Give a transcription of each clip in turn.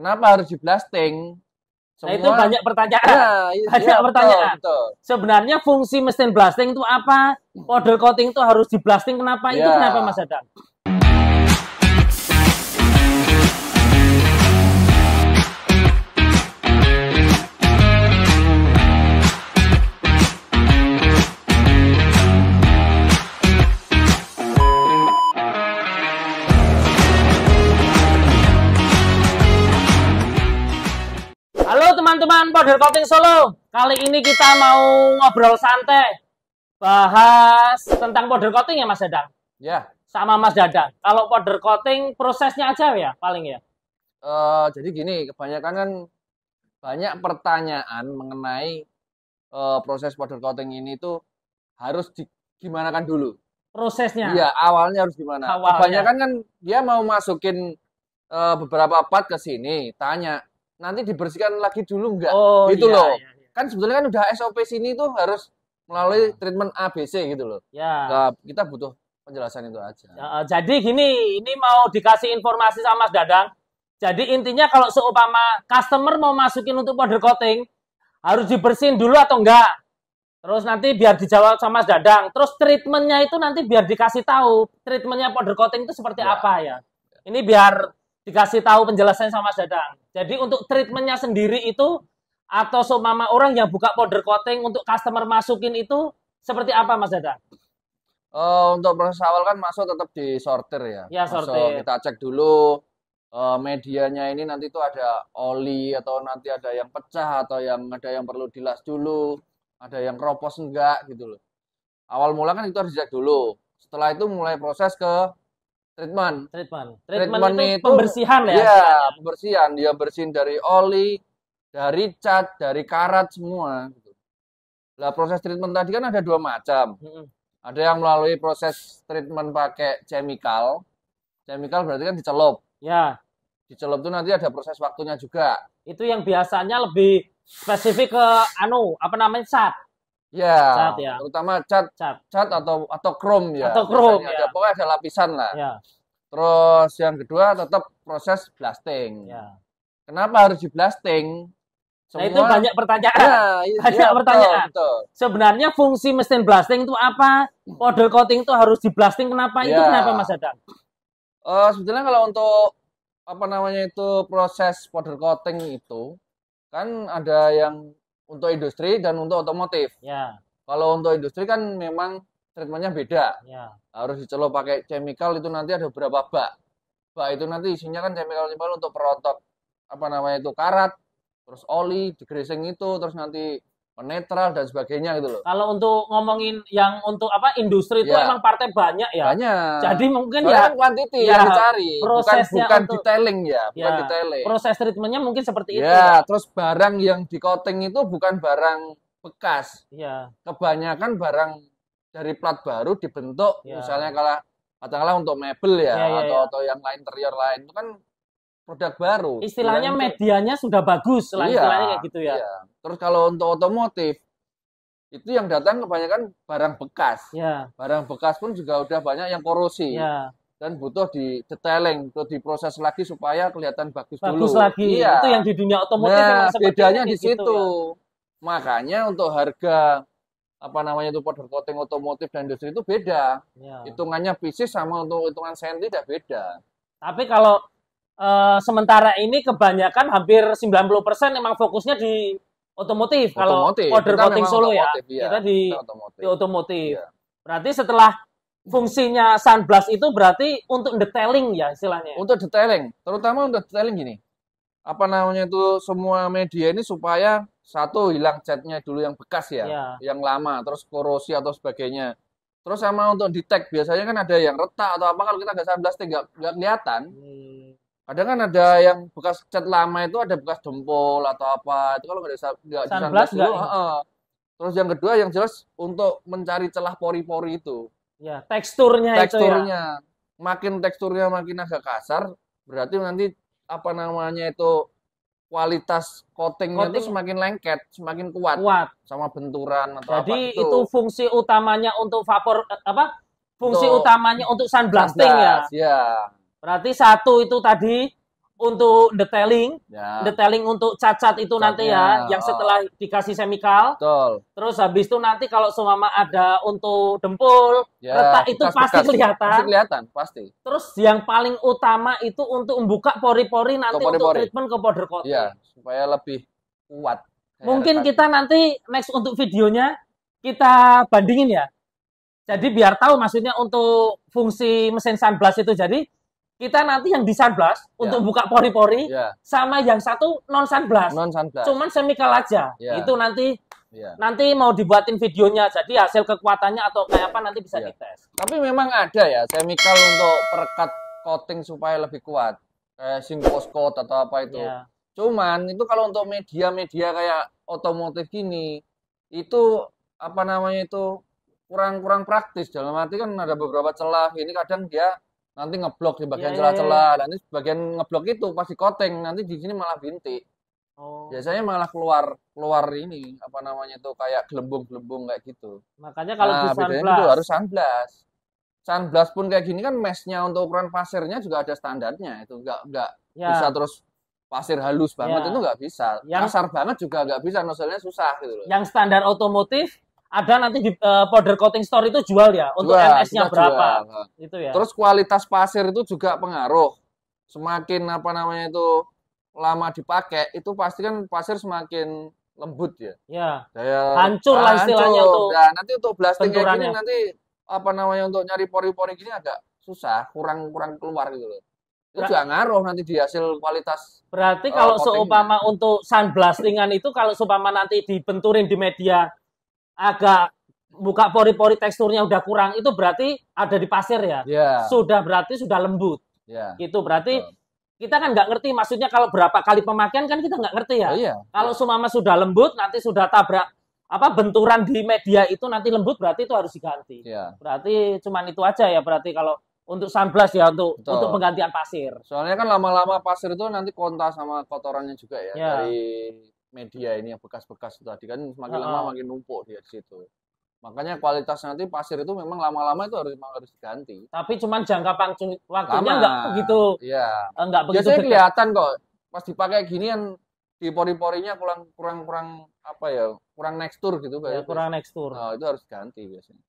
Kenapa harus di blasting? Nah, itu banyak pertanyaan. Banyak pertanyaan. Betul. Sebenarnya fungsi mesin blasting itu apa? Powder coating itu harus di blasting kenapa? Itu kenapa Mas Dadang? Halo teman-teman Powder Coating Solo. Kali ini kita mau ngobrol santai, bahas tentang powder coating ya Mas Dadang. Ya. Sama Mas Dadang. Kalau powder coating prosesnya aja ya paling ya. Jadi gini, kebanyakan kan banyak pertanyaan mengenai proses powder coating ini tuh harus gimana kan dulu. Prosesnya. Iya, awalnya harus gimana. Kebanyakan kan dia mau masukin beberapa part ke sini, tanya nanti dibersihkan lagi dulu enggak? Gitu iya, loh. iya. Kan sebetulnya kan udah SOP sini tuh harus melalui treatment ABC gitu loh. Ya. Nah, kita butuh penjelasan itu aja. Jadi gini, ini mau dikasih informasi sama Mas Dadang. Jadi intinya kalau seumpama customer mau masukin untuk powder coating, harus dibersihin dulu atau enggak? Terus nanti biar dijawab sama Mas Dadang. Terus treatmentnya itu nanti biar dikasih tahu treatmentnya powder coating itu seperti apa ya. Ini biar dikasih tahu penjelasannya sama Mas Dadang. Jadi untuk treatmentnya sendiri itu atau seumpama orang yang buka powder coating untuk customer masukin itu seperti apa Mas Dadang? Untuk proses awal kan masuk tetap di sortir ya. Ya, sortir. Kita cek dulu medianya ini nanti itu ada oli atau nanti ada yang pecah atau ada yang perlu dilas dulu, ada yang keropos enggak gitu loh. Awal mula kan itu harus dicek dulu. Setelah itu mulai proses ke treatment itu pembersihan ya? Iya, pembersihan. Dia bersihin dari oli, dari cat, dari karat semua. Gitu. Nah, proses treatment tadi kan ada dua macam. Ada yang melalui proses treatment pakai chemical. Chemical berarti kan dicelup. Ya. Dicelup itu nanti ada proses waktunya juga. Itu yang biasanya lebih spesifik ke cat. Ya, cat, ya. Terutama cat atau krom ya. Atau krom ya. Pokoknya ada lapisan lah. Ya. Terus yang kedua tetap proses blasting. Ya. Kenapa harus di blasting? Nah, itu banyak pertanyaan. Pertanyaan. Betul. Sebenarnya fungsi mesin blasting itu apa? Powder coating itu harus di blasting kenapa? Itu kenapa Mas Dadang? Sebetulnya kalau untuk proses powder coating itu kan ada yang untuk industri dan untuk otomotif. Ya. Kalau untuk industri kan memang treatmentnya beda. Ya. Harus dicelup pakai chemical itu nanti ada beberapa bak. Bak itu nanti isinya kan chemical untuk perontok karat, terus oli, degreasing itu, terus nanti penetral dan sebagainya gitu loh. Kalau untuk ngomongin yang untuk industri itu emang partai banyak ya. Banyak. Jadi mungkin kan kuantiti yang dicari, bukan detailing ya, bukan detailing. Proses treatmentnya mungkin seperti itu. Ya, terus barang yang di coating itu bukan barang bekas. Iya. Kebanyakan barang dari plat baru dibentuk, misalnya katakanlah untuk mebel atau yang lain interior lain itu kan produk baru. Istilahnya medianya sudah bagus, istilahnya kayak gitu ya. Iya. Terus kalau untuk otomotif itu yang datang kebanyakan barang bekas. Ya. Barang bekas pun juga udah banyak yang korosi. Ya. Dan butuh di detailing, butuh diproses lagi supaya kelihatan bagus dulu. Bagus lagi. Iya. Itu yang di dunia otomotif memang bedanya di situ. Gitu, ya. Makanya untuk harga powder coating otomotif dan industri itu beda. Ya. Hitungannya pieces sama untuk hitungan senti udah beda. Tapi kalau sementara ini kebanyakan hampir 90% memang fokusnya di otomotif. Kalau powder coating Solo ya. Kita di otomotif. Ya. Berarti setelah fungsinya sunblast itu berarti untuk detailing ya istilahnya. Untuk detailing, terutama untuk detailing gini. Semua media ini supaya satu hilang catnya dulu yang bekas ya, yang lama, terus korosi atau sebagainya. Terus sama untuk detect biasanya kan ada yang retak atau apa kalau kita nggak sunblasting nggak kelihatan. Kadang kan ada yang bekas cat lama itu ada bekas dempul atau apa itu kalau nggak sunblast dulu. Terus yang kedua yang jelas untuk mencari celah pori-pori itu. Ya, teksturnya itu ya. Makin teksturnya makin agak kasar, berarti nanti kualitas coatingnya itu semakin lengket, semakin kuat. Sama benturan atau Jadi itu fungsi utamanya untuk utamanya untuk sunblasting ya. Ya. Berarti satu itu tadi untuk detailing untuk cat-cat itu nanti ya, yang setelah dikasih chemical. Betul. Terus habis itu nanti kalau seumpama ada untuk dempul, retak itu pasti kelihatan. Pasti kelihatan, pasti. Terus yang paling utama itu untuk membuka pori-pori nanti untuk treatment ke powder coating. Iya, supaya lebih kuat. Mungkin kita nanti next untuk videonya kita bandingin ya. Jadi biar tahu maksudnya untuk fungsi mesin sunblast itu. Jadi kita nanti yang di sunblast untuk buka pori-pori sama yang satu non sunblast. Cuman chemical aja. Itu nanti mau dibuatin videonya. Jadi hasil kekuatannya atau kayak apa nanti bisa dites. Tapi memang ada ya chemical untuk perekat coating supaya lebih kuat. Kayak Synfos coat atau apa itu. Cuman itu kalau untuk media-media kayak otomotif gini itu apa namanya itu kurang praktis. Dalam arti kan ada beberapa celah ini kadang dia nanti ngeblok di bagian celah-celah. Nanti bagian ngeblok itu pasti coating, nanti di sini malah bintik. Biasanya malah keluar ini apa namanya itu kayak gelembung-gelembung kayak gitu. Makanya kalau di sunblast itu harus sunblast. Sunblast pun kayak gini kan meshnya untuk ukuran pasirnya juga ada standarnya. Itu enggak bisa terus pasir halus banget itu nggak bisa. Kasar banget juga nggak bisa, nozzle-nya susah gitu loh. Yang standar otomotif ada nanti di powder coating store itu jual ya untuk MS-nya berapa. Itu ya. Terus kualitas pasir itu juga pengaruh. Semakin apa namanya itu lama dipakai, itu pasti kan pasir semakin lembut ya. Hancur lah istilahnya tuh. Nah, nanti untuk blasting kayak gini nanti apa namanya untuk nyari pori-pori gini agak susah, kurang keluar gitu loh. Itu juga ngaruh nanti di hasil kualitas. Berarti kalau seumpama untuk sunblastingan itu kalau seumpama nanti dibenturin di media agak buka pori-pori teksturnya udah kurang, itu berarti ada di pasir ya. Berarti sudah lembut. Gitu berarti kita kan nggak ngerti maksudnya kalau berapa kali pemakaian kan kita nggak ngerti ya. Kalau seumpama sudah lembut nanti sudah tabrak benturan di media itu nanti lembut berarti itu harus diganti. Berarti cuman itu aja ya berarti kalau untuk sunblast ya untuk penggantian pasir. Soalnya kan lama-lama pasir itu nanti kontak sama kotorannya juga ya dari media ini yang bekas-bekas tadi kan semakin lama makin numpuk dia di situ. Makanya kualitas nanti pasir itu memang lama-lama itu harus diganti. Tapi cuman jangka waktunya nggak begitu. Nggak begitu. Biasanya kelihatan kok pas dipakai gini kan di pori-porinya kurang apa ya kurang tekstur gitu. Kurang tekstur. Nah, itu harus diganti biasanya.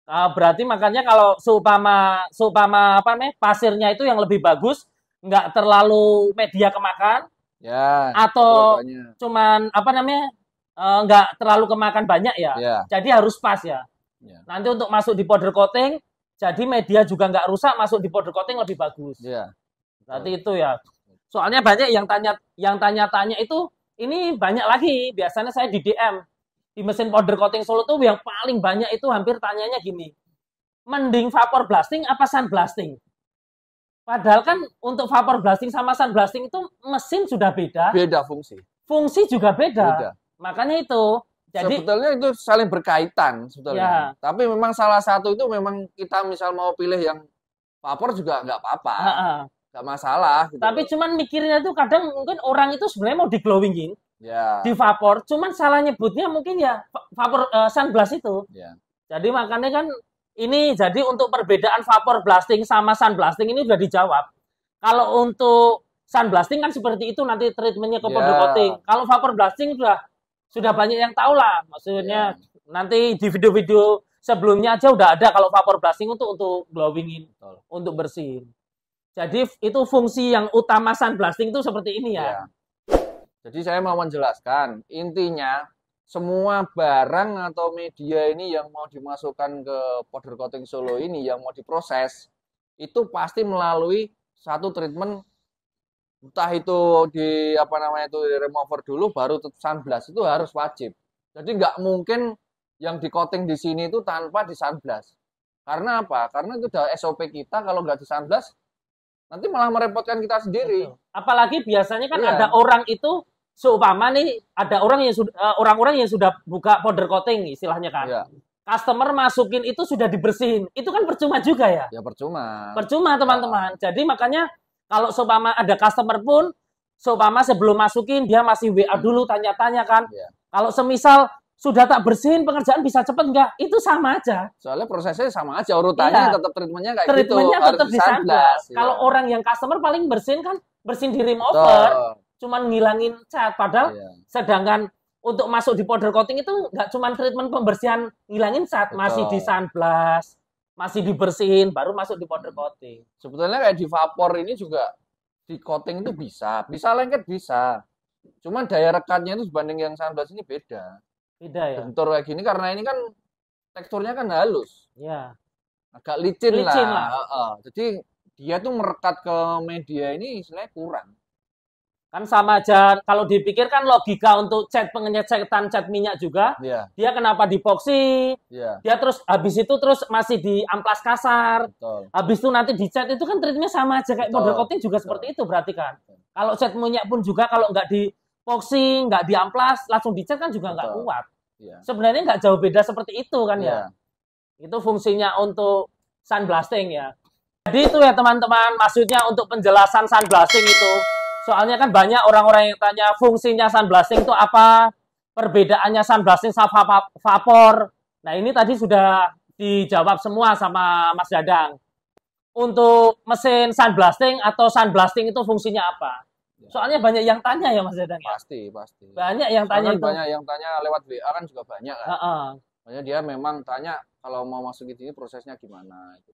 Berarti makanya kalau seumpama pasirnya itu yang lebih bagus nggak terlalu media kemakan atau cuman nggak terlalu kemakan banyak ya. Jadi harus pas ya. Nanti untuk masuk di powder coating jadi media juga nggak rusak, masuk di powder coating lebih bagus. Berarti itu ya. Soalnya banyak yang tanya-tanya itu ini banyak lagi biasanya saya di DM di mesin powder coating Solo tuh yang paling banyak itu hampir tanyanya gini, mending vapor blasting apa sun blasting? Padahal kan untuk vapor blasting sama sun blasting itu mesin sudah beda. Beda fungsi. Fungsi juga beda. Makanya itu. Jadi sebetulnya itu saling berkaitan sebetulnya. Tapi memang salah satu itu memang kita misal mau pilih yang vapor juga nggak apa-apa. Nggak masalah. Gitu. Tapi cuman mikirnya tuh kadang mungkin orang itu sebenarnya mau di glowingin. Di vapor, cuman salah nyebutnya mungkin ya vapor sunblast itu. Jadi makanya kan ini jadi untuk perbedaan vapor blasting sama sun blasting ini udah dijawab. Kalau untuk sun blasting kan seperti itu nanti treatmentnya ke powder coating. Kalau vapor blasting sudah banyak yang tahu lah. Maksudnya nanti di video-video sebelumnya aja udah ada kalau vapor blasting untuk glowingin, untuk bersihin. Jadi itu fungsi yang utama sun blasting itu seperti ini ya. Jadi saya mau menjelaskan, intinya semua barang atau media ini yang mau dimasukkan ke powder coating Solo ini, yang mau diproses, itu pasti melalui satu treatment, entah itu di remover dulu, baru sunblast, itu harus wajib. Jadi nggak mungkin yang di coating di sini itu tanpa di sunblast. Karena apa? Karena itu udah SOP kita, kalau nggak di sunblast, nanti malah merepotkan kita sendiri. Apalagi biasanya kan ada orang itu seumpama nih ada orang-orang yang sudah buka powder coating istilahnya kan. Customer masukin itu sudah dibersihin. Itu kan percuma juga ya? Ya percuma. Percuma teman-teman. Jadi makanya kalau seumpama ada customer pun seumpama sebelum masukin dia masih WA dulu tanya-tanya kan. Kalau semisal sudah tak bersihin pengerjaan bisa cepet nggak? Itu sama aja. Soalnya prosesnya sama aja, urutannya tetap treatmentnya kayak treatmentnya gitu. Tetap di sunblast. Kalau orang yang customer paling bersihin kan bersihin di remover, cuman ngilangin cat. Padahal sedangkan untuk masuk di powder coating itu nggak cuman treatment pembersihan ngilangin cat, masih di sunblast, masih dibersihin, baru masuk di powder coating. Sebetulnya kayak di vapor ini juga di coating itu bisa lengket bisa. Cuman daya rekatnya itu dibanding yang sunblast ini beda. Beda ya. Bentur kayak gini karena ini kan teksturnya kan halus. Iya. Agak licin lah. Jadi dia tuh merekat ke media ini istilahnya kurang. Kan sama aja, kalau dipikir kan logika untuk pengecetan cat minyak juga. Dia kenapa dipoksi? Dia terus habis itu terus masih di amplas kasar. Betul. Habis itu nanti dicat itu kan treatmentnya sama aja kayak powder coating juga seperti itu berarti kan. Kalau cat minyak pun juga kalau nggak dipoksi, nggak di amplas, langsung dicat kan juga nggak kuat. Sebenarnya nggak jauh beda seperti itu kan ya. Itu fungsinya untuk sunblasting ya. Jadi itu ya teman-teman, maksudnya untuk penjelasan sunblasting itu. Soalnya kan banyak orang-orang yang tanya fungsinya sunblasting itu apa, perbedaannya sunblasting sama vapor. Nah ini tadi sudah dijawab semua sama Mas Dadang. Untuk mesin sunblasting atau sunblasting itu fungsinya apa? Soalnya banyak yang tanya ya Mas Dadang. Pasti. Banyak yang tanya itu. Banyak yang tanya lewat WA kan juga banyak kan. Makanya dia memang tanya kalau mau masuk ke sini prosesnya gimana.